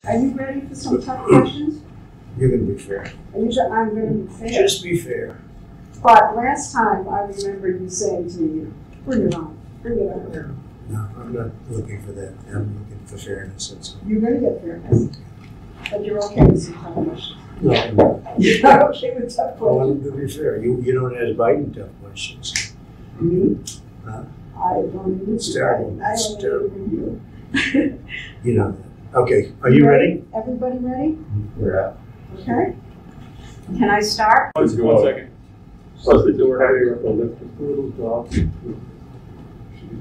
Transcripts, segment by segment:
Are you ready for some tough questions? You're going to be fair. I'm going to be fair. Just be fair. But last time, I remember you saying to me, bring it on, bring it on. No, I'm not looking for that. I'm looking for fairness. That's all. You're going to get fairness. But you're okay with some tough questions. No, I'm not. You're not okay with tough I want questions? to be fair. You don't ask Biden tough questions. Me? Huh? I don't even It's terrible. I It's don't terrible. even you. You know that. Okay, are you ready? Everybody ready? We're out. Okay. Can I start? Let's go 1 second. Close the door. Lift a little dog. Should be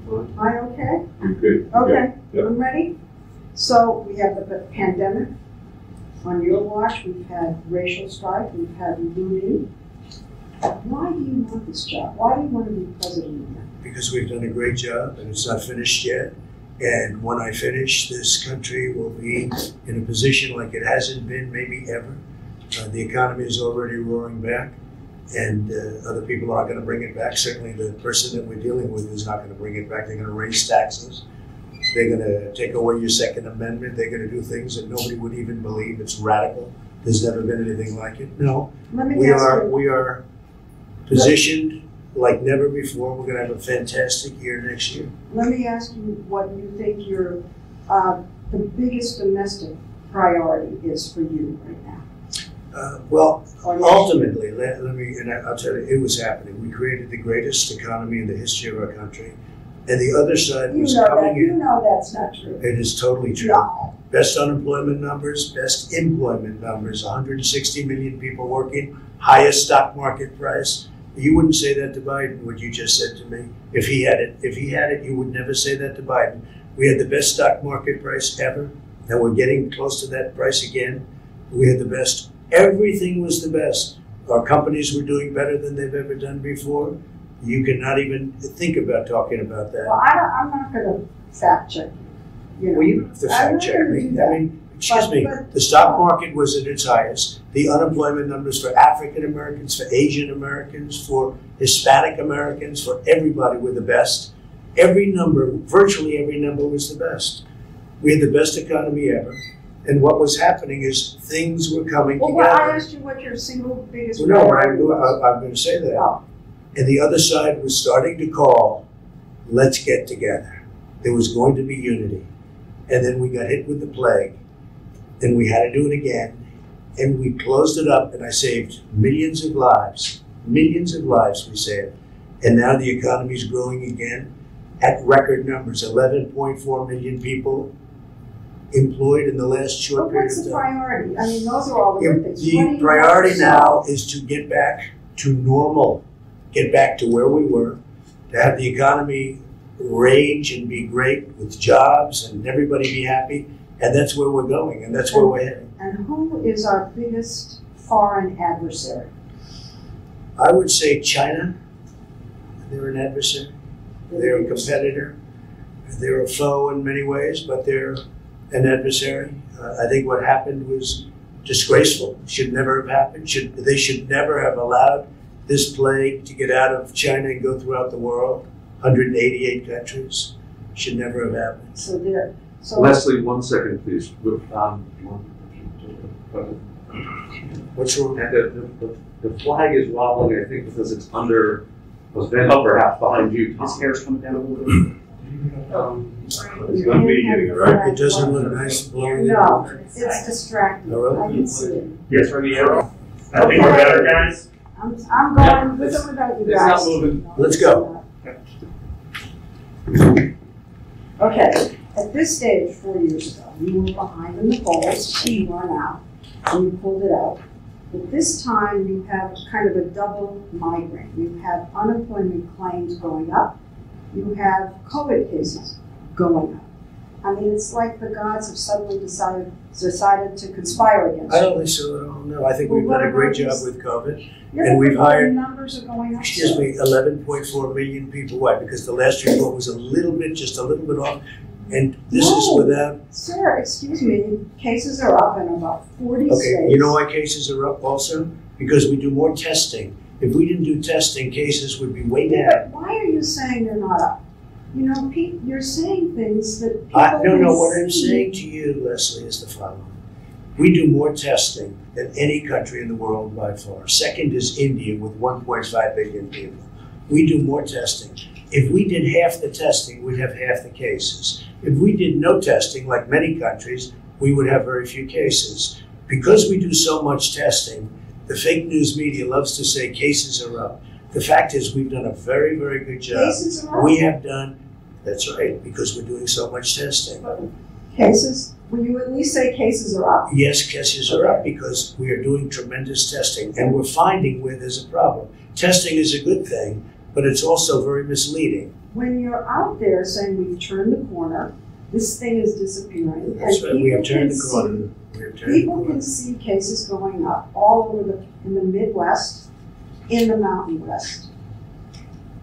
fine. Am I okay? You're good. Okay, Yep. I'm ready. So we have the pandemic. On your watch, we've had racial strife, we've had looting. Why do you want this job? Why do you want to be president again? Because we've done a great job and it's not finished yet. And when I finish, this country will be in a position like it hasn't been maybe ever. The economy is already roaring back, and other people aren't going to bring it back. Certainly the person that we're dealing with is not going to bring it back. They're going to raise taxes. They're going to take away your Second Amendment. They're going to do things that nobody would even believe. It's radical. There's never been anything like it. No, Let me we ask you. are positioned like never before. We're going to have a fantastic year next year. Let me ask you what you think your the biggest domestic priority is for you right now. Well, Or next ultimately, let me, and I'll tell you, it was happening. We created the greatest economy in the history of our country. And the other side You was know coming that. You in. know that's not true. It is totally true. No. Best unemployment numbers, best employment numbers, 160 million people working, highest stock market price. You wouldn't say that to Biden, what you just said to me. If he had it, you would never say that to Biden. We had the best stock market price ever, and we're getting close to that price again. We had the best. Everything was the best. Our companies were doing better than they've ever done before. You cannot even think about talking about that. Well, I'm not going to fact check you. Well, you don't have to fact check me. I mean, excuse me, but- the stock market was at its highest. The unemployment numbers for African Americans, for Asian Americans, for Hispanic Americans, for everybody were the best. Every number, virtually every number was the best. We had the best economy ever. And what was happening is things were coming Well, together. I asked you what your single biggest Well, no, priority was. I'm going to say that. Oh. And the other side was starting to call, let's get together. There was going to be unity. And then we got hit with the plague. And we had to do it again. And we closed it up, and I saved millions of lives. Millions of lives we saved. And now the economy is growing again at record numbers. 11.4 million people employed in the last short But period what's of the time. priority? I mean, those are all the good things. What do The you priority want? now is to get back to normal, get back to where we were, to have the economy rage and be great with jobs and everybody be happy. And that's where we're going, and that's where we're heading. And who is our biggest foreign adversary? I would say China. They're an adversary. They're a competitor. They're a foe in many ways, but they're an adversary. I think what happened was disgraceful. Should never have happened. They should never have allowed this plague to get out of China and go throughout the world. 188 countries. Should never have happened. So there. So Lesley, 1 second, please. What's wrong? The flag is wobbling, I think, because it's under, was bent up perhaps behind you. His hair's coming down a little bit. It's not me getting it right. It doesn't look nice blowing it. No, it's distracting. Oh, really? I can see it. Yes, from the arrow. I think we're better, guys. I'm going with or without you It's guys. not moving. No, Let's it's go. not. Okay, at this stage, 4 years ago, you were behind in the polls, you are now, and you pulled it out. But this time, you have kind of a double migraine. You have unemployment claims going up. You have COVID cases going up. I mean, it's like the gods have suddenly decided to conspire against I you. don't think so at all. No, I think Well, we've what done a great about job this- with COVID. Yeah, And we've but hired- the numbers are going up. Excuse me, 11.4 million people. Why? Because the last report was just a little bit off. And this is No. without, Sir, excuse me, cases are up in about 40 states. okay, you know why cases are up also? Because we do more testing. If we didn't do testing, cases would be way Yeah, down. but why are you saying they're not up? You know, Pete, you're saying things that people I don't know what can I'm see. saying to you, Lesley, is the following. We do more testing than any country in the world by far. Second is India with 1.5 billion people. We do more testing. If we did half the testing, we'd have half the cases. If we did no testing, like many countries, we would have very few cases. Because we do so much testing, the fake news media loves to say cases are up. The fact is we've done a very, very good job. Cases are up? We have done, that's right, because we're doing so much testing. Cases? Will you at least say cases are up? Yes, cases are up because we are doing tremendous testing and we're finding where there's a problem. Testing is a good thing, but it's also very misleading. When you're out there saying we've turned the corner, this thing is disappearing. That's and right, we have people turned can the corner. see- We have turned the People corner. can see cases going up all over in the Midwest, in the Mountain West.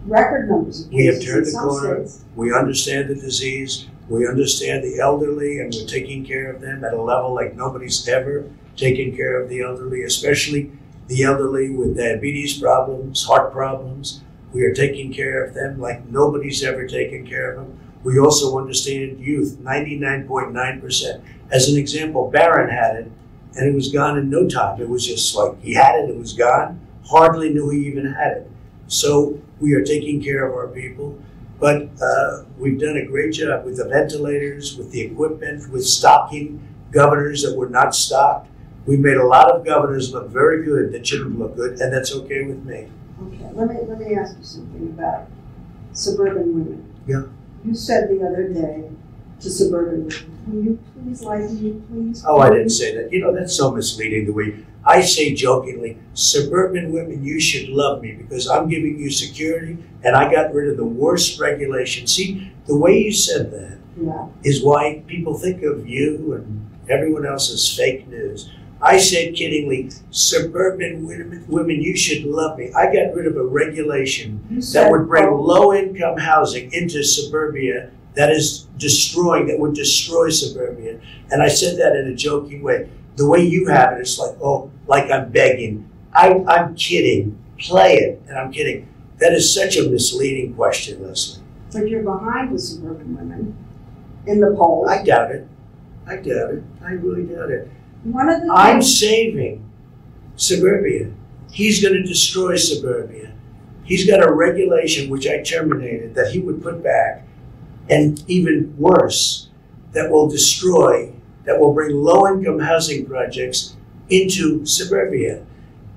Record numbers of We have cases in turned the some corner. states. We understand the disease. We understand the elderly, and we're taking care of them at a level like nobody's ever taken care of the elderly, especially the elderly with diabetes problems, heart problems. We are taking care of them like nobody's ever taken care of them. We also understand youth, 99.9%. As an example, Barron had it, and it was gone in no time. It was just like he had it, it was gone. Hardly knew he even had it. So we are taking care of our people. But we've done a great job with the ventilators, with the equipment, with stocking governors that were not stocked. We made a lot of governors look very good that shouldn't look good, and that's okay with me. Okay, let me ask you something about suburban women. Yeah. You said the other day to suburban women, will you please like me, please? Oh, I didn't say that. You know, that's so misleading the way I say jokingly, suburban women, you should love me because I'm giving you security and I got rid of the worst regulation. See, the way you said that Yeah. is why people think of you and everyone else as fake news. I said kiddingly, suburban women, you should love me. I got rid of a regulation You said that would bring both. low-income housing into suburbia that would destroy suburbia. And I said that in a joking way. The way you have it, it's like, oh, like I'm begging. I'm kidding. Play it. And I'm kidding. That is such a misleading question, Lesley. But you're behind the suburban women in the polls. I doubt it. I doubt it. I really doubt it. One of the I'm things, saving suburbia. He's going to destroy suburbia. He's got a regulation which I terminated that he would put back, and even worse, that will bring low-income housing projects into suburbia.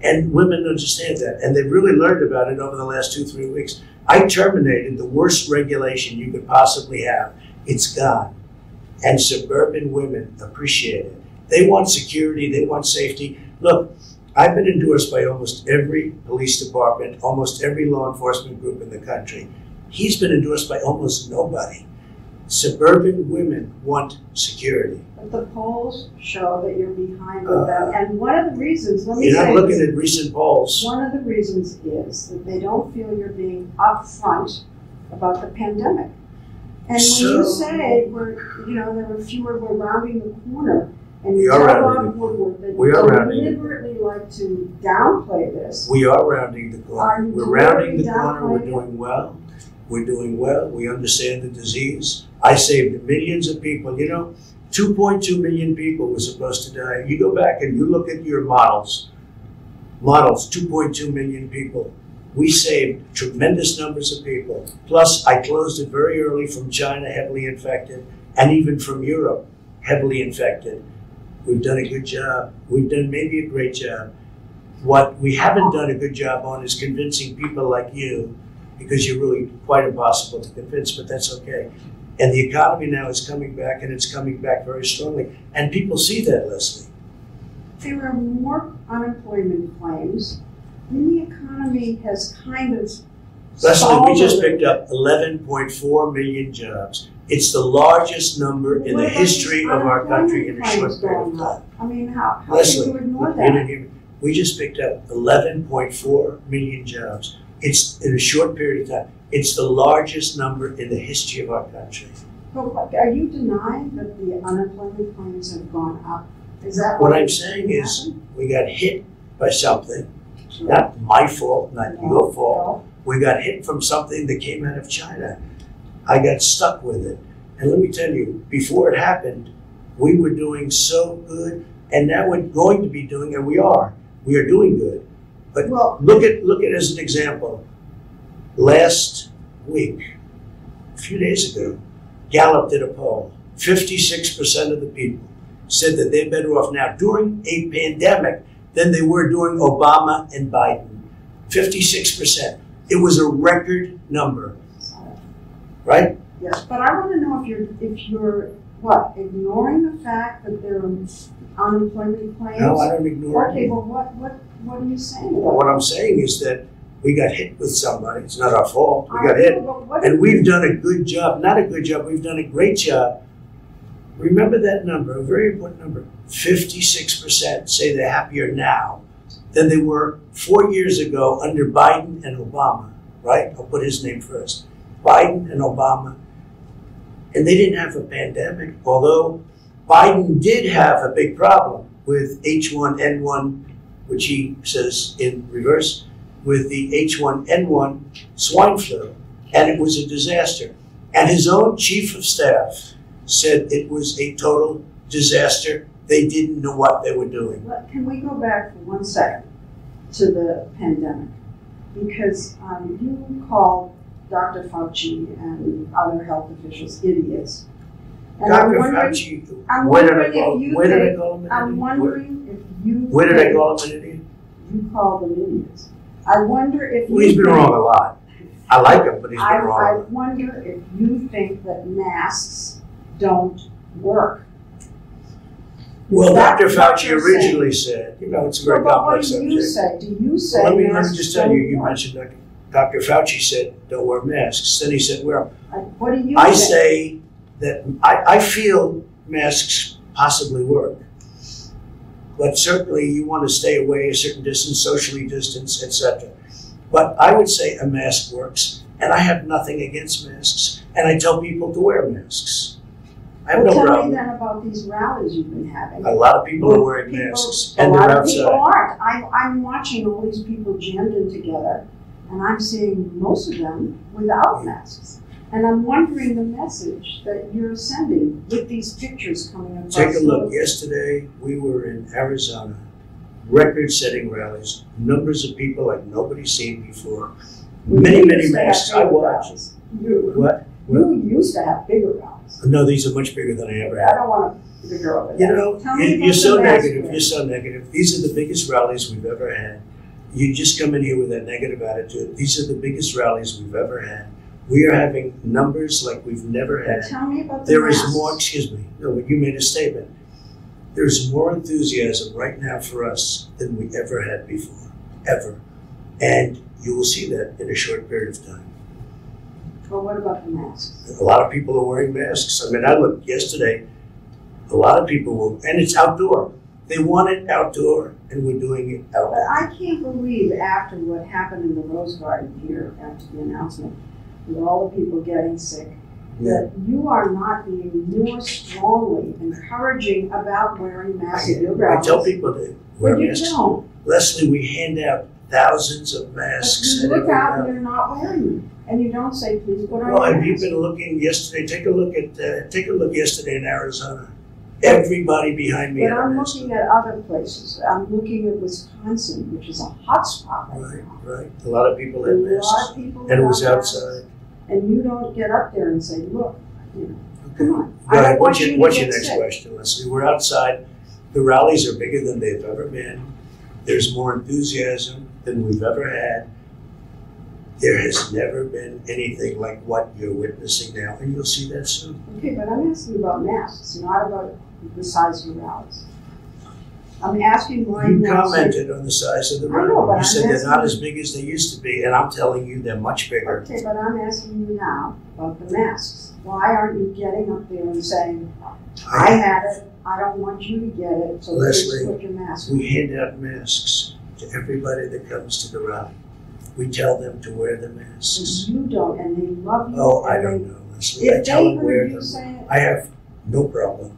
And women understand that, and they've really learned about it over the last 2-3 weeks. I terminated the worst regulation you could possibly have. It's gone. And suburban women appreciate it. They want security, they want safety. Look, I've been endorsed by almost every police department, almost every law enforcement group in the country. He's been endorsed by almost nobody. Suburban women want security. but the polls show that you're behind with them. And one of the reasons, let me You're not say looking this, at recent polls. one of the reasons is that they don't feel you're being upfront about the pandemic. And when you So- say we're rounding the corner, and We you are tell rounding Bob Woodward that We you are rounding it. deliberately like to downplay this. We are rounding the corner. Are you We're rounding the deliberately corner. We're downplaying it? doing well. We're doing well. We understand the disease. I saved millions of people. You know, 2.2 million people were supposed to die. You go back and you look at your models, 2.2 million people. We saved tremendous numbers of people. Plus, I closed it very early from China, heavily infected, and even from Europe, heavily infected. We've done a good job. We've done maybe a great job. What we haven't done a good job on is convincing people like you, because you're really quite impossible to convince, but that's okay. And the economy now is coming back, and it's coming back very strongly. And people see that, Lesley. There are more unemployment claims, and the economy has kind of Lesley, we just stalled a picked little. up 11.4 million jobs. It's the largest number in What the about history these of our country in a unemployment short period of claims going time. up? I mean, how can Lesley, you ignore you that? didn't hear me. We just picked up 11.4 million jobs. It's in a short period of time. It's the largest number in the history of our country. But are you denying that the unemployment claims have gone up? Is that What what I'm saying is we got hit by something, not my fault, not your fault. We got hit from something that came out of China. I got stuck with it. And let me tell you, before it happened, we were doing so good. And now we're going to be doing, and we are doing good. But Well- look at as an example. Last week, a few days ago, Gallup did a poll. 56% of the people said that they're better off now during a pandemic than they were during Obama and Biden. 56%. It was a record number, right? Yes, but I want to know if you're what, ignoring the fact that there are unemployment claims? No, I don't ignore it. Okay, well, what are you saying about Well, what that? I'm saying is that we got hit with somebody. It's not our fault. We I got hit. know, but what- And we've done a good job. Not a good job. We've done a great job. Remember that number, a very important number. 56% say they're happier now than they were 4 years ago under Biden and Obama, right? I'll put his name first. Biden and Obama. And they didn't have a pandemic, although Biden did have a big problem with H1N1, which he says in reverse, with the H1N1 swine flu. And it was a disaster. And his own chief of staff said it was a total disaster. They didn't know what they were doing. But can we go back for 1 second to the pandemic? Because you called Dr. Fauci and other health officials idiots. And Dr. I'm wondering, Fauci, I'm where did I wondering call if you where did I think- call him an I'm idiot? wondering if you Where did I think call him an idiot? you called them idiots. I wonder if Well, you he's been think- wrong a lot. I like him, but he's been I wrong. wonder if you think that masks don't work. Well, That's Dr. what Fauci you're originally said, it's a very But what complex do you subject. say? Do you say Well, let me masks just tell you, don't you work? mentioned Dr. Fauci said, don't wear masks. Then he said, wear them. What do you I think? say that I feel masks possibly work. But certainly you want to stay away a certain distance, socially distance, etc. But I would say a mask works, and I have nothing against masks. And I tell people to wear masks. I have Well, no tell problem. me then about these rallies you've been having. A lot of people are wearing People- masks, A and lot they're of people outside. aren't. I'm watching all these people jammed in together, and I'm seeing most of them without masks. And I'm wondering the message that you're sending with these pictures coming across. Take a look. the- Yesterday, we were in Arizona, record-setting rallies, numbers of people like nobody's seen before. We Many, used many to have masks. I bigger watched. rallies. You What? used to have bigger rallies. No, these are much bigger than I ever I had. don't want to figure over that. You know, Tell me you're about so the mask negative. wearing. You're so negative. These are the biggest rallies we've ever had. You just come in here with that negative attitude. These are the biggest rallies we've ever had. We are having numbers like we've never had. Tell me about the There is masks. more, excuse me, no, but you made a statement. There's more enthusiasm right now for us than we ever had before, ever. And you will see that in a short period of time. Well, what about the masks? A lot of people are wearing masks. I mean, I looked yesterday, a lot of people were, and it's outdoor. They want it outdoor, and we're doing it But outdoor. I can't believe after what happened in the Rose Garden here, after the announcement, with all the people getting sick, that you are not being more strongly encouraging about wearing masks at your I rallies. tell people to wear But you masks. don't. Leslie, we hand out thousands of But masks. you at look every out and rally. you're not wearing them. And you don't say, please put on Well, your have you mask. been looking yesterday? Take a look yesterday in Arizona. Everybody behind me But had a I'm mask. looking at other places. I'm looking at Wisconsin, which is a hot spot right Right, now. right. A lot of people A had lot masks, of people and it was without masks. outside. And you don't get up there and say, look, you know, Okay. come on. Go I ahead. don't want What's you your, to what's your get next sick. question, Leslie? We're outside. The rallies are bigger than they've ever been. There's more enthusiasm than we've ever had. There has never been anything like what you're witnessing now, and you'll see that soon. Okay, but I'm asking about masks, not about the size of the rallies. I'm asking why You not say, commented on the size of the I know, rally. but You I'm said they're not asking- as big as they used to be, and I'm telling you they're much bigger. okay, but I'm asking you now about the masks. Why aren't you getting up there and saying, I had it, I don't want you to get it, so please Leslie, put your mask on? We hand out masks to everybody that comes to the rally. We tell them to wear the masks. You don't, and they love you. Oh, I and don't they- know, Leslie. I If tell they them wear heard you them. say it, I have no problem.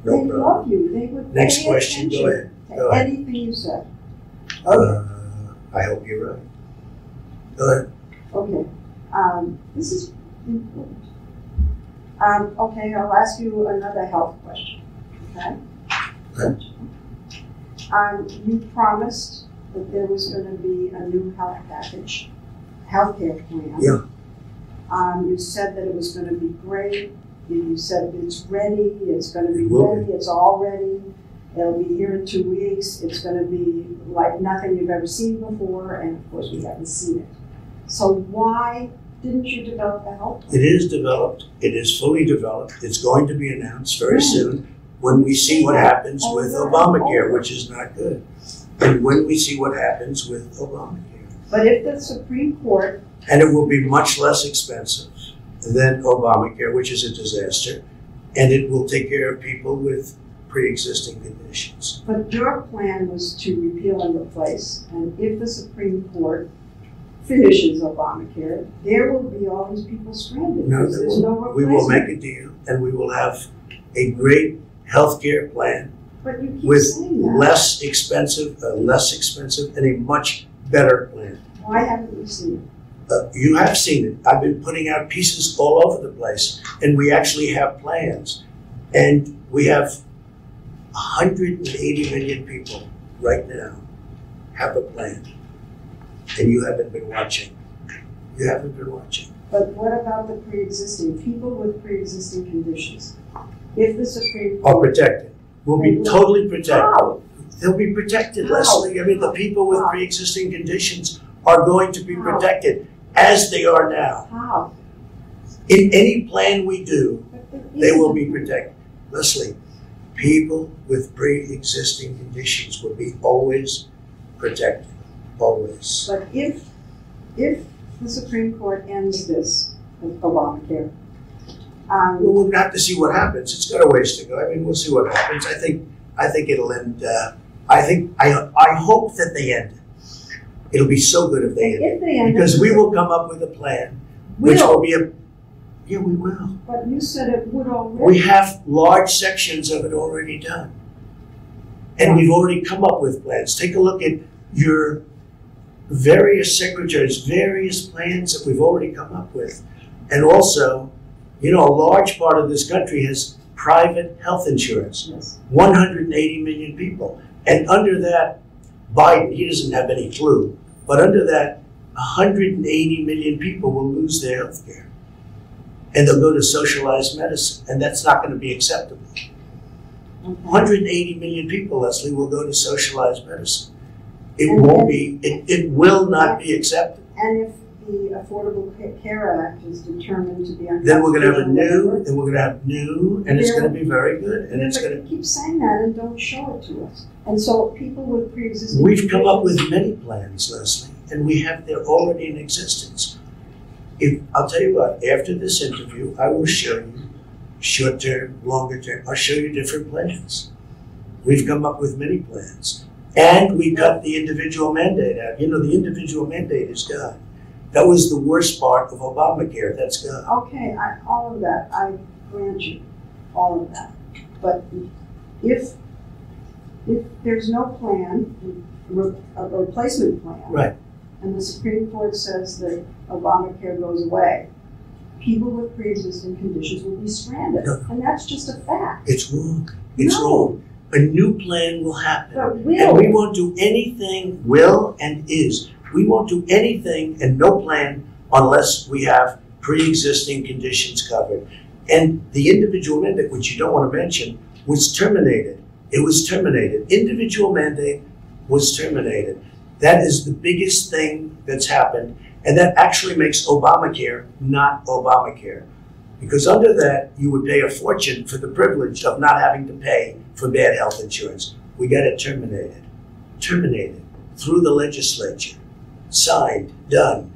No they problem. love you. They would Next pay question, go attention ahead. to Go ahead. anything you said. I hope you're right. Go ahead. Okay, this is important. Okay, I'll ask you another health question, okay? Okay. You promised that there was going to be a new health package, healthcare plan. Yeah. You said that it was going to be great. You said it's ready, it's going to be It will ready, it's all ready. It'll be here in 2 weeks. It's going to be like nothing you've ever seen before, and of course we haven't seen it. So why didn't you develop a health plan? It is developed. It is fully developed. It's going to be announced very soon when we see what happens with Obamacare, which is not good. And when we see what happens with Obamacare. But if the Supreme Court... And it will be much less expensive than Obamacare, which is a disaster. And it will take care of people with pre-existing conditions. But your plan was to repeal and replace. And if the Supreme Court finishes Obamacare, there will be all these people stranded. No, because there's no we will replacement. make a deal, and we will have a great health care plan But you keep with saying that. less expensive, and a much better plan. Why haven't we seen it? You have seen it. I've been putting out pieces all over the place, and we actually have plans. And we have 180 million people right now have a plan. And you haven't been watching. You haven't been watching. But what about the pre-existing, people with pre-existing conditions? If the Supreme Are Court... protected. Will be totally protected. How? They'll be protected, How? Lesley. I mean, the people with How? pre-existing conditions are going to be How? protected as they are now. How? In any plan we do, But there they will isn't. be protected. Leslie, people with pre-existing conditions will be always protected. Always. But if the Supreme Court ends this with Obamacare, We'll have to see what happens. It's got a ways to go. I mean, we'll see what happens. I think it'll end. I hope that they end it. It'll be so good if they end if they it. end Because it, we will come up with a plan, which will be a, yeah, we will. But you said it would already. We have large sections of it already done. And we've already come up with plans. Take a look at your various secretaries, various plans that we've already come up with. And also, you know, a large part of this country has private health insurance. Yes. 180 million people. And under that, Biden, he doesn't have any clue, but under that, 180 million people will lose their health care. And they'll go to socialized medicine, and that's not going to be acceptable. Okay. 180 million people, Lesley, will go to socialized medicine. It And won't then- be, it will not be accepted. And if the Affordable Care Act is determined to be unconstitutional, Then we're going to have a new, whatever, then we're going to have new, and it's going to be very good. And it's but going you to, keep saying that and don't show it to us. And so people with pre-existing we've come up conditions- with many plans, Lesley, and we have, they're already in existence. I'll tell you what, after this interview, I will show you short term, longer term, I'll show you different plans. We've come up with many plans. And we cut the individual mandate out. You know, the individual mandate is gone. That was the worst part of Obamacare. That's gone. Okay, all of that, I grant you, all of that. But if there's no plan, a replacement plan, Right. and the Supreme Court says that Obamacare goes away, people with pre-existing conditions will be stranded. No. And that's just a fact. It's wrong. It's No. wrong. A new plan will happen. But And will, we won't do anything, will and is. We won't do anything and no plan unless we have pre-existing conditions covered. And the individual mandate, which you don't want to mention, was terminated. It was terminated. Individual mandate was terminated. That is the biggest thing that's happened. And that actually makes Obamacare not Obamacare. Because under that, you would pay a fortune for the privilege of not having to pay for bad health insurance. We got it terminated. Terminated through the legislature. Signed. Done.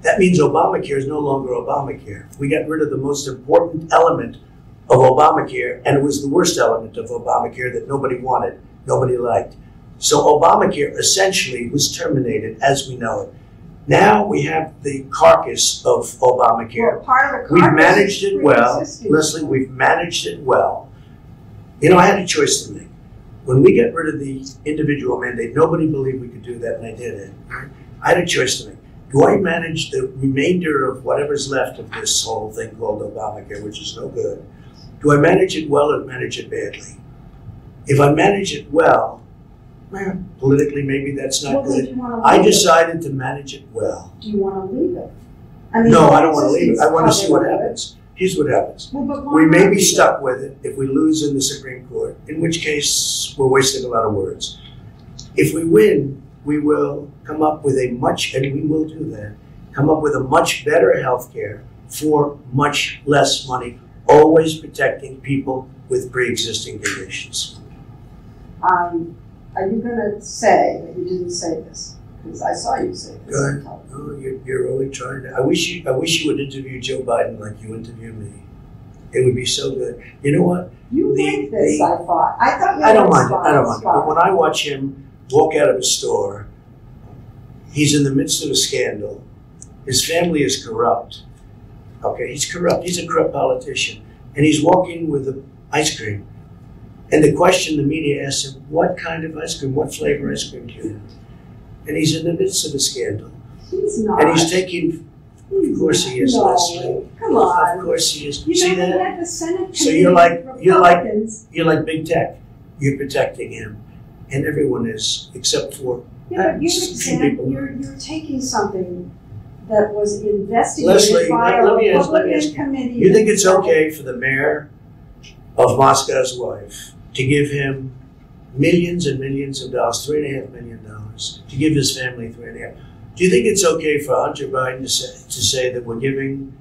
That means Obamacare is no longer Obamacare. We got rid of the most important element of Obamacare, and it was the worst element of Obamacare that nobody wanted, nobody liked. So Obamacare essentially was terminated as we know it. Now we have the carcass of Obamacare. well, part of the We've carcass managed is it well. pre-existing. Leslie, we've managed it well. You know, I had a choice to make. When we get rid of the individual mandate, nobody believed we could do that, and I did it. I had a choice to make. Do I manage the remainder of whatever's left of this whole thing called Obamacare, which is no good? Do I manage it well or manage it badly? If I manage it well, Well, politically, maybe that's not Well, then good. do you want to I leave it? decided to manage it well. Do you want to leave it? I mean, No, the I don't want to leave it. I want to existing see what covenant- happens. Here's what happens. Well, but why We may not be leave stuck with it if we lose in the Supreme Court, in which case we're wasting a lot of words. If we win, we will come up with a much, and we will do that, come up with a much better health care for much less money, always protecting people with pre-existing conditions. Are you going to say that you didn't say this? Because I saw you say this. Go ahead. Oh, you're really trying to. I wish you would interview Joe Biden like you interview me. It would be so good. You know what? You like this, I thought. I thought you I don't had mind it. I don't a mind it. spot. But when I watch him walk out of a store, he's in the midst of a scandal. His family is corrupt. Okay, he's corrupt. He's a corrupt politician. And he's walking with the ice cream. And the question the media asks him, what kind of ice cream? What flavor ice cream do you have? And he's in the midst of a scandal. He's not. And he's taking, of course he is, No, Lesley. come on. Of course he is. You See know, that? we had the Senate So committee you're like- Republicans. You're like big tech. You're protecting him. And everyone is, except for Yeah, but some people. you're taking something that was investigated Leslie, by a let me ask Republican you. committee. You think it's okay for the mayor of Moscow's wife to give him millions and millions of dollars, $3.5 million, to give his family $3.5 million? Do you think it's okay for Hunter Biden to say that we're giving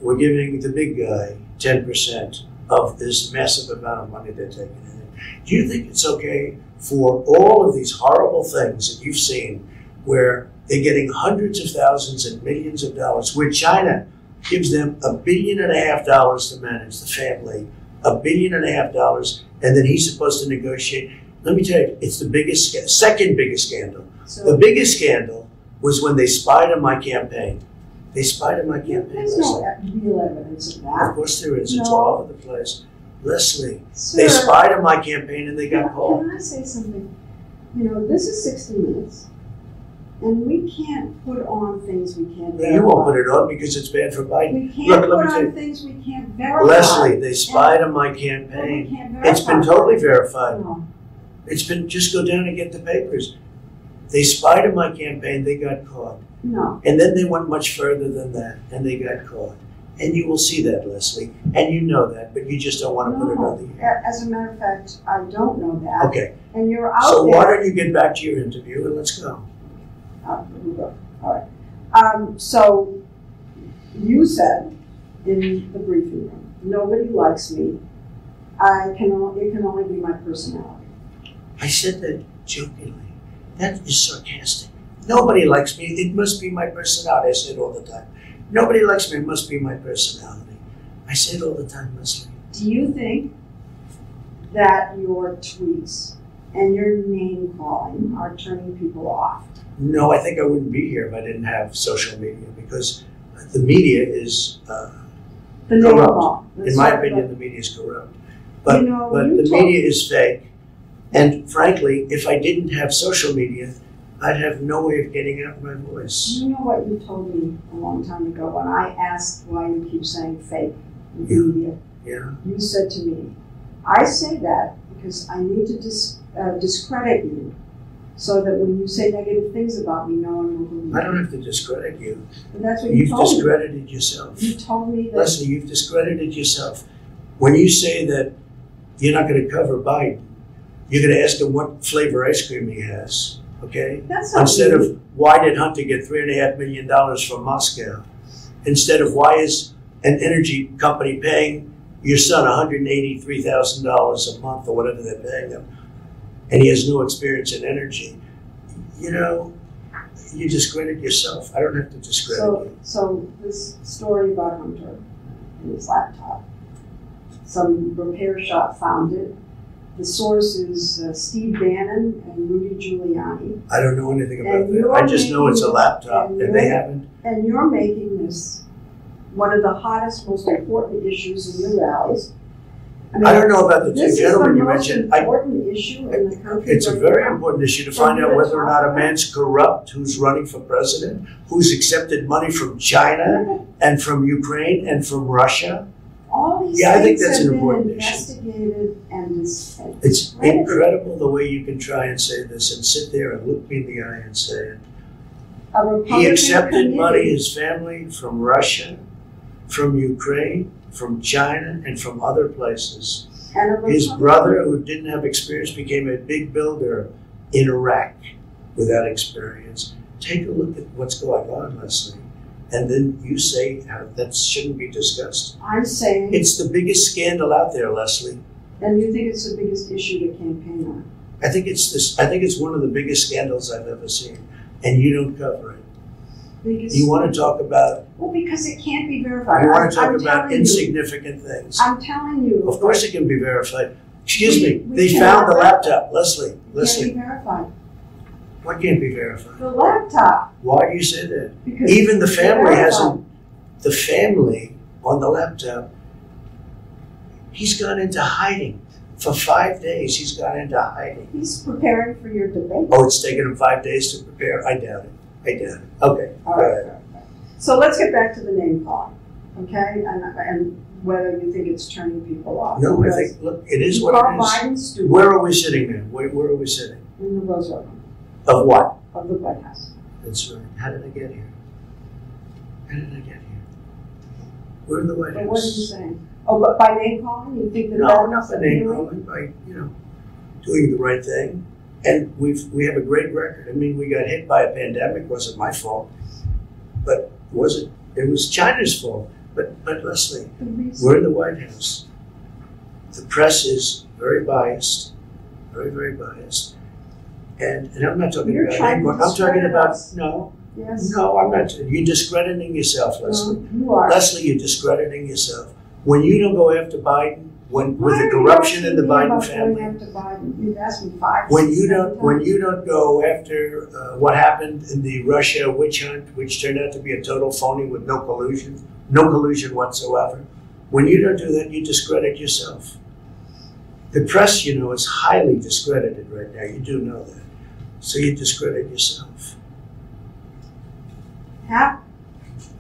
the big guy 10% of this massive amount of money they're taking in? Do you think it's okay for all of these horrible things that you've seen where they're getting hundreds of thousands and millions of dollars, where China gives them $1.5 billion to manage the family, $1.5 billion, and then he's supposed to negotiate? Let me tell you, it's the second biggest scandal. So, The biggest scandal was when they spied on my campaign. They spied on my campaign. there's no real evidence of Of that. course there is. It's No. all over the place. Leslie, Sir, they spied on my campaign and they got caught. Can I say something? You know, this is 60 Minutes, and we can't put on things we can't verify. You won't put it on because it's bad for Biden. We can't Look, let me put tell you. on things we can't verify. Leslie, they spied on my Well, we campaign. can't verify. It's been totally verified. No. It's been, just go down and get the papers. They spied on my campaign, they got caught. No. And then they went much further than that, and they got caught. And you will see that, Leslie. And you know that, but you just don't want to put it on the air. As a matter of fact, I don't know that. Okay, And you're out so there. why don't you get back to your interview and let's go. Here we go. All right. So you said in the briefing room, nobody likes me. It can only be my personality. I said that jokingly. That is sarcastic. Nobody likes me. It must be my personality. I say it all the time. Nobody likes me. It must be my personality. I say it all the time, Leslie. Do you think that your tweets and your name calling are turning people off? No, I think I wouldn't be here if I didn't have social media because the media is The name corrupt. call. Let's In my talk opinion, about- the media is corrupt. But, You know, but you the told- media is fake. And frankly, if I didn't have social media, I'd have no way of getting out my voice. You know what you told me a long time ago when I asked why you keep saying fake in Yeah. media? Yeah. You said to me, I say that because I need to discredit you so that when you say negative things about me, no one will believe I don't you. have to discredit you. And that's what you You've told me. discredited yourself. You told me that. Leslie, you've discredited yourself. When you say that you're not going to cover Biden, you're going to ask him what flavor ice cream he has, okay? That's not Instead me. of why did Hunter get $3.5 million from Moscow? Instead of why is an energy company paying your son $183,000 a month or whatever they're paying him, and he has no experience in energy? You know, you discredit yourself. I don't have to discredit you. So this story about Hunter and his laptop, some repair shop found it. The source is Steve Bannon and Rudy Giuliani. I don't know anything about And that. you're I just know it's a making- laptop, and and they you're- haven't. And you're making this one of the hottest, most important issues in your rallies. I don't know about the two This gentlemen is you the most mentioned. important issue in the country. It's a right very now. important issue to find out whether or not a man's corrupt, who's running for president, who's accepted money from China and from Ukraine and from Russia. All these Yeah, I think things that's have an been important issue. investigated and It's discredited. incredible the way you can try and say this and sit there and look me in the eye and say it. A He Republican accepted committee- money, his family, from Russia, from Ukraine, from China, and from other places. and a His Republican- brother, who didn't have experience, became a big builder in Iraq without experience. Take a look at what's going on, Lesley, and then you say how that shouldn't be discussed. I'm saying, It's the biggest scandal out there, Lesley. and you think it's the biggest issue to campaign on. I think it's one of the biggest scandals I've ever seen, and you don't cover it. Biggest- You want to talk about Well, because it can't be verified. you want to talk I'm about telling you. insignificant things. I'm telling you. Of course it can be verified. Excuse me, We they cannot found the verify. laptop, Lesley. It can't be Lesley, verified. what can't be verified? The laptop, Why do you say that? because. Even the it's family verified. hasn't, the family on the laptop, he's gone into hiding. For 5 days, he's gone into hiding. He's preparing for your debate. Oh, it's taken him 5 days to prepare? I doubt it. I doubt it. Okay, All go right. ahead. So let's get back to the name calling, okay? And whether you think it's turning people off. No, I Because think, look, it is you what call it is. Biden stupid Where are we sitting now? Where are we sitting? in the Roosevelt Room Of what? of the White House. That's right. How did I get here? How did I get here? We're in the White But what are you House. saying? Oh, but by name calling, you think that No, that's not the name appealing? calling, by, doing the right thing. And we have a great record. I mean, we got hit by a pandemic. It wasn't my fault. But it was China's fault. But Lesley, The reason- we're in the White House. The press is very biased, very, very biased. And I'm not talking You're about trying anyone. to I'm talking discredit about, us. no, Yes. I'm not. You're discrediting yourself, Lesley. No, you are. Leslie, you're discrediting yourself. When you don't go after Biden, with Why the are you corruption in the asking me Biden about family, going after Biden? You've asked me 5, when 6, you 7 don't, when times. you don't go after what happened in the Russia witch hunt, which turned out to be a total phony with no collusion whatsoever. When you don't do that, you discredit yourself. The press, is highly discredited right now. You do know that, so you discredit yourself. Half,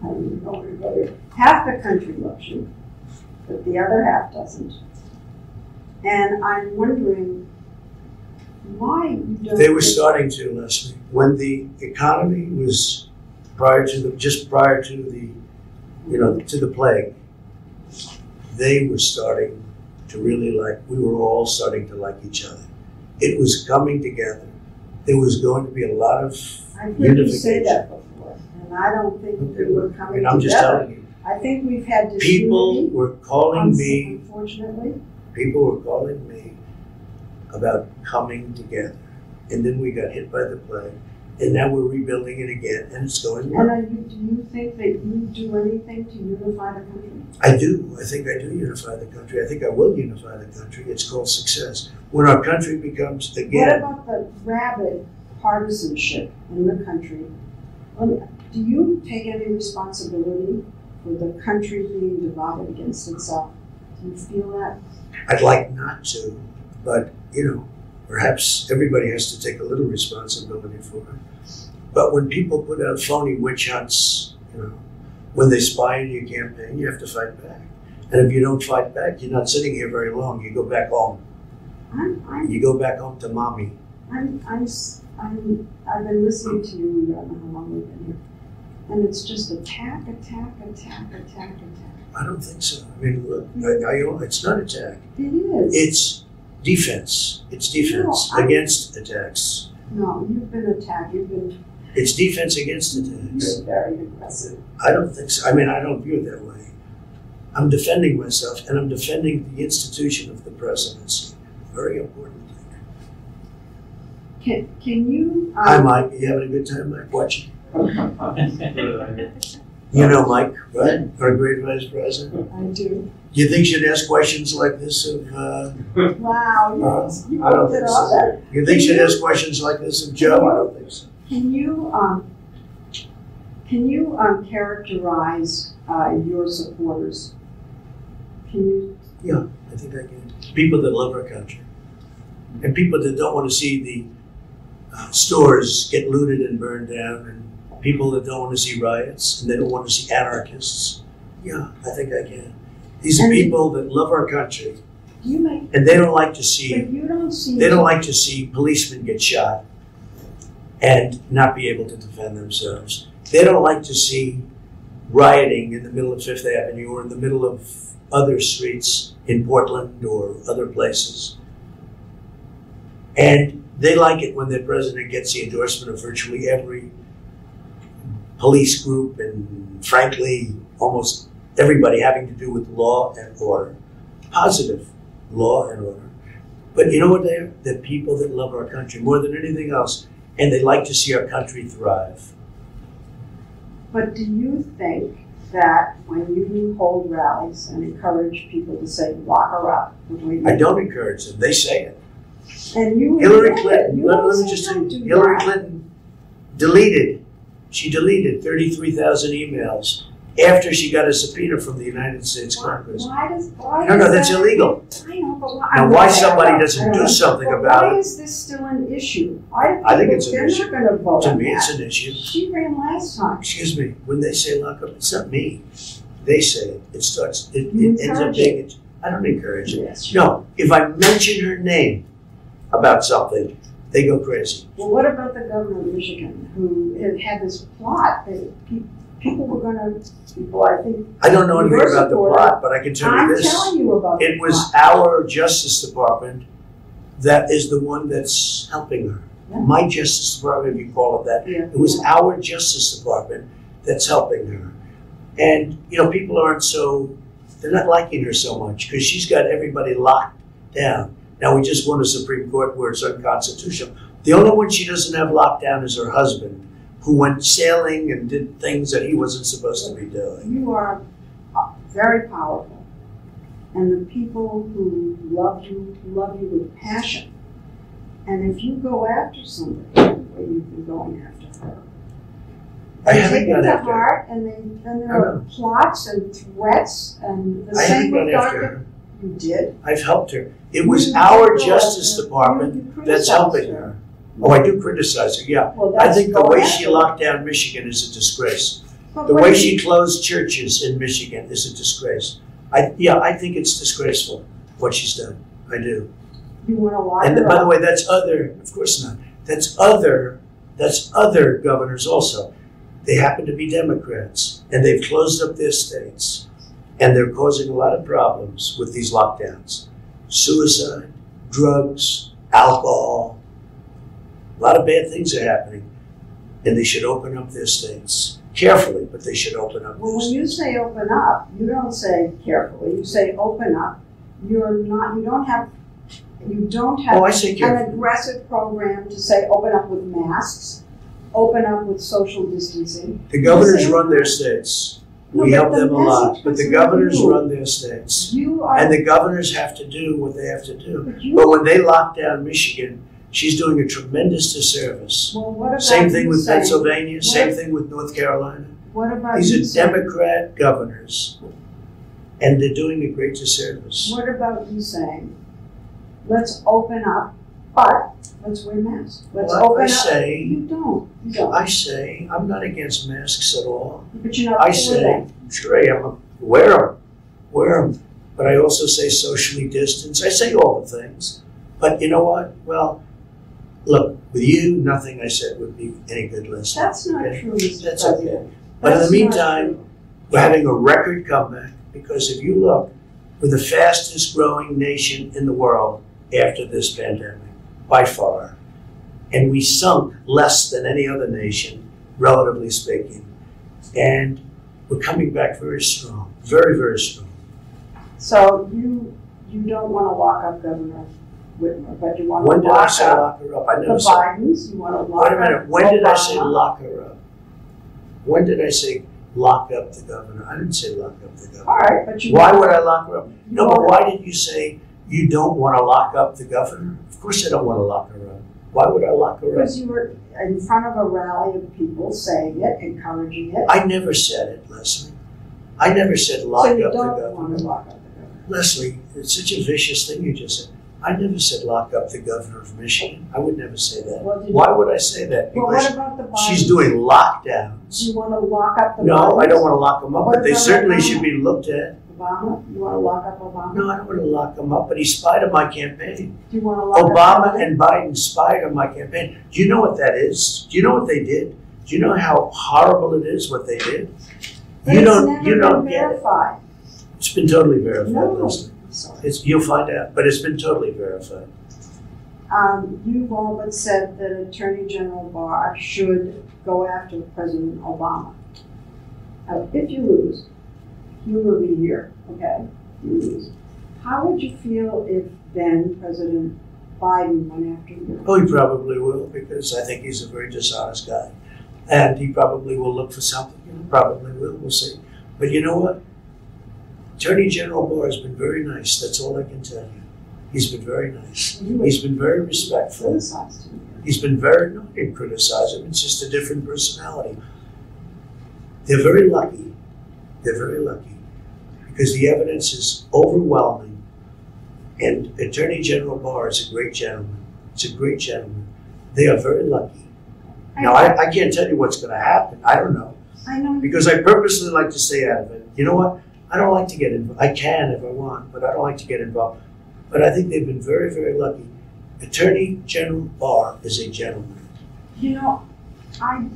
I don't even know where to go here. Half the country loves you, but the other half doesn't. And I'm wondering why you don't. They were think- starting to, Leslie, when the economy was prior to the to the plague. They were starting to really we were all starting to like each other. It was coming together. There was going to be a lot of I've heard you say unification. that before, and I don't think we were coming And I'm just together. telling you, I think we've had disunity. people were calling me. Unfortunately. People were calling me about coming together, and then we got hit by the plague, and now we're rebuilding it again, and it's going well. And do you think that you do anything to unify the country? I do. I think I do unify the country. I think I will unify the country. It's called success. When our country becomes, What again, about the rabid partisanship in the country? Do you take any responsibility for the country being divided against itself? Do you feel that? I'd like not to, but, perhaps everybody has to take a little responsibility for it. But when people put out phony witch hunts, when they spy on your campaign, you have to fight back. And if you don't fight back, you're not sitting here very long. You go back home. You go back home to mommy. I've been listening to you. I don't know how long we've been here, and it's just attack. I don't think so. I mean, look, it's not attack. It is. It's defense. It's defense No, against attacks. No, you've been attacked. It's defense against attacks. You're very aggressive. I don't think so. I mean, I don't view it that way. I'm defending myself, and I'm defending the institution of the presidency. Very important thing. Can you? Hi, Mike. You having a good time, Mike? Watching? You know Mike, right? Our great vice president. I do. Do you think she'd ask questions like this of? Wow, you I don't pulled it think off so. there. You think she'd ask questions like this of Joe? I don't think so. Can you characterize your supporters? Can you? Yeah, I think I can. People that love our country, and people that don't want to see the stores get looted and burned down, and people that don't want to see riots and they don't want to see anarchists. Yeah, I think I can. These are people that love our country, You make, and they don't like to but see you don't see. they don't like to see policemen get shot and not be able to defend themselves. They don't like to see rioting in the middle of Fifth Avenue or in the middle of other streets in Portland or other places. And they like it when their president gets the endorsement of virtually every police group and, frankly, almost everybody having to do with law and order. Positive law and order. But you know what they are? They're people that love our country more than anything else, and they like to see our country thrive. But do you think that when you hold rallies and encourage people to say, lock her up? I don't encourage them. They say it. And you Hillary admit it. Clinton, You let don't me say just say, don't do Hillary that. Clinton deleted 33,000 emails after she got a subpoena from the United States Congress. Why No, is that's that- illegal. I know, but why? Now, why somebody doesn't I do know. something But about why it, is this still an issue? Why I think it's an they're issue. not going to vote to on me, it's that. an issue. She ran last time. Excuse me, when they say lock up, it's not me. They say it. It starts, it You ends up encourage being, I don't encourage it. Yes. No, if I mention her name about something, they go crazy. Well, what about the governor of Michigan who had this plot that people were going to, I think. I don't know anything Your about the supporter. plot, but I can tell you I'm this. telling you about It the was plot. our Justice Department that is the one that's helping her. Yeah. My Justice Department, if you call it that. Yeah. It was our Justice Department that's helping her. And, you know, people they're not liking her so much because she's got everybody locked down. Now, we just won a Supreme Court where it's unconstitutional. The only one she doesn't have locked down is her husband, who went sailing and did things that he wasn't supposed to be doing. You are very powerful. And the people who love you with passion. And if you go after somebody the way you've been going after her, I they haven't take it gone to after her. heart, and then there I are know. plots and threats, and the I same haven't with gone after Dr. her. You did. I've helped her. It was You our did go Justice after- Department you that's criticized helping her. Oh, I do criticize her, yeah. Well, I that's think the go way after she her. locked down Michigan is a disgrace. But The when way you- she closed churches in Michigan is a disgrace. I think it's disgraceful what she's done. I do. You want to lock And her by the up. way, that's other, of course not. That's other governors also. They happen to be Democrats, and they've closed up their states, and they're causing a lot of problems with these lockdowns. Suicide, drugs, alcohol, a lot of bad things are happening, and they should open up their states. Carefully, but they should open up Well, their when states. you say open up, you don't say carefully. You say open up. You don't have Oh, I say an carefully. aggressive program to say open up with masks, open up with social distancing. The governors run their states. No, We but help the them a lot, message but the was governors you. run their states. You are. And the governors have to do what they have to do. but you, But when they lock down Michigan, she's doing a tremendous disservice. well, what about Same thing you with saying- Pennsylvania, same what- thing with North Carolina. What about These you are saying- Democrat governors, and they're doing a great disservice. What about you saying, let's open up, but let's wear masks. Let's Well, open I up. say- You don't. You don't. I say, I'm not against masks at all. But you're not I for say, them. sure I am, wear them. But I also say socially distance. I say all the things. But you know what? Well, look, with you, nothing I said would be any good listening. That's not Okay. true, Mr. That's President. okay. But in the That's not meantime, true. we're having a record comeback because if you look, we're the fastest growing nation in the world after this pandemic, by far. And we sunk less than any other nation, relatively speaking. And we're coming back very strong, very, very strong. So you don't want to lock up Governor Whitmer, but you want When to did I lock say up lock her up? I the never said. Bidens. You want to lock Wait a up minute. When did I say Obama. lock her up? When did I say lock up the governor? I didn't say lock up the governor. All right, but you. Why would I lock her up? You No, but want- why did you say you don't want to lock up the governor? Of course I don't want to lock her up. Why would I lock her up? Because you were in front of a rally of people saying it, encouraging it. I never said it, Lesley. I never said lock So you up the don't want to governor. lock up the governor. Lesley, it's such a vicious thing you just said. I never said lock up the governor of Michigan. I would never say that. Well, did Why would I say that? Well, Because what about the Bidens? she's doing Do lockdowns. you want to lock up the No, Bidens? I don't want to lock them up, What but they about certainly Obama? should be looked at. Obama? You want to lock up Obama? No, I don't want to lock him up, but he spied on my campaign. Do you want to lock Obama up and Biden spied on my campaign. Do you know what that is? Do you know what they did? Do you know how horrible it is what they did? But You it's don't never been get it. verified. It's been totally verified, No. Leslie. Sorry. You'll find out, but it's been totally verified. You've all but said that Attorney General Barr should go after President Obama. If you lose, you will be here, okay? You lose. How would you feel if then President Biden went after you? Oh, he probably will, because I think he's a very dishonest guy. And he probably will look for something. Probably will. We'll see. But you know what? Attorney General Barr has been very nice. That's all I can tell you. He's been very nice. He's been very respectful. Criticized him. He's been very, no, I didn't criticize him. It's just a different personality. They're very lucky. They're very lucky because the evidence is overwhelming. And Attorney General Barr is a great gentleman. He's a great gentleman. They are very lucky. Now, I can't tell you what's going to happen. I don't know. I know. Because I purposely like to stay out of it. You know what? I don't like to get involved. I can if I want, but I don't like to get involved. But I think they've been very, very lucky. Attorney General Barr is a gentleman. You know, I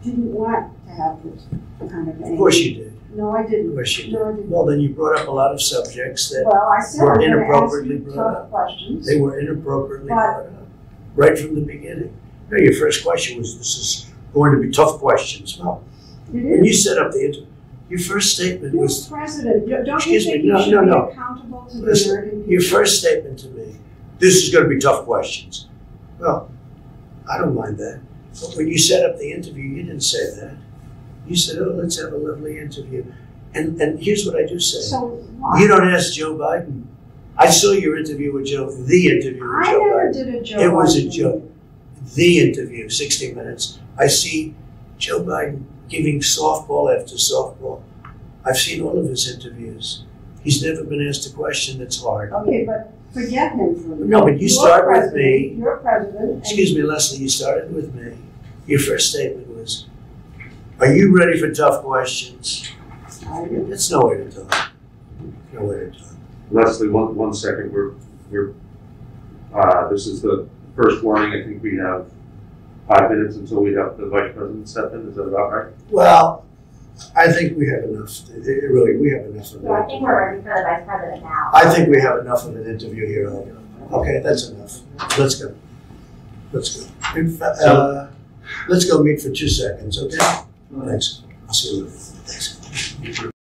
didn't want to have this kind of thing. Of course you did. No, I didn't. Of course you did. No, I didn't. Well, then you brought up a lot of subjects that Well, I said were I'm going to ask inappropriately you brought tough up. questions. They were inappropriately But- brought up right from the beginning. No, your first question was, this is going to be tough questions. Well, It when you is. set up the interview, your first statement You're was, president. Don't you Excuse think me, you no, should no, be no. accountable to the Listen, American people? your first statement to me, this is going to be tough questions. Well, I don't mind that. But when you set up the interview, you didn't say that. You said, oh, let's have a lovely interview. And here's what I do say. So why? You don't ask Joe Biden. I saw your interview with Joe, the interview with I Joe never Biden. did a Joe It was a Biden joke. interview. The interview, 60 Minutes. I see Joe Biden giving softball after softball. I've seen all of his interviews. He's never been asked a question that's hard. Okay, but forget him for a minute. No, but you You're start with president. me. You're president. and- Excuse me, Lesley, you started with me. Your first statement was, are you ready for tough questions? I do. That's no way to talk. No way to talk. Leslie, one second. We're this is the first warning. I think we have 5 minutes until we have the vice president step in. Is that about right? Well, I think we have enough. Really, we have enough of So I that. think we're ready for the vice president now. I think we have enough of an interview here. Okay, that's enough. Let's go. Let's go. Let's go meet for 2 seconds, okay? Thanks. I'll see you later. Thanks.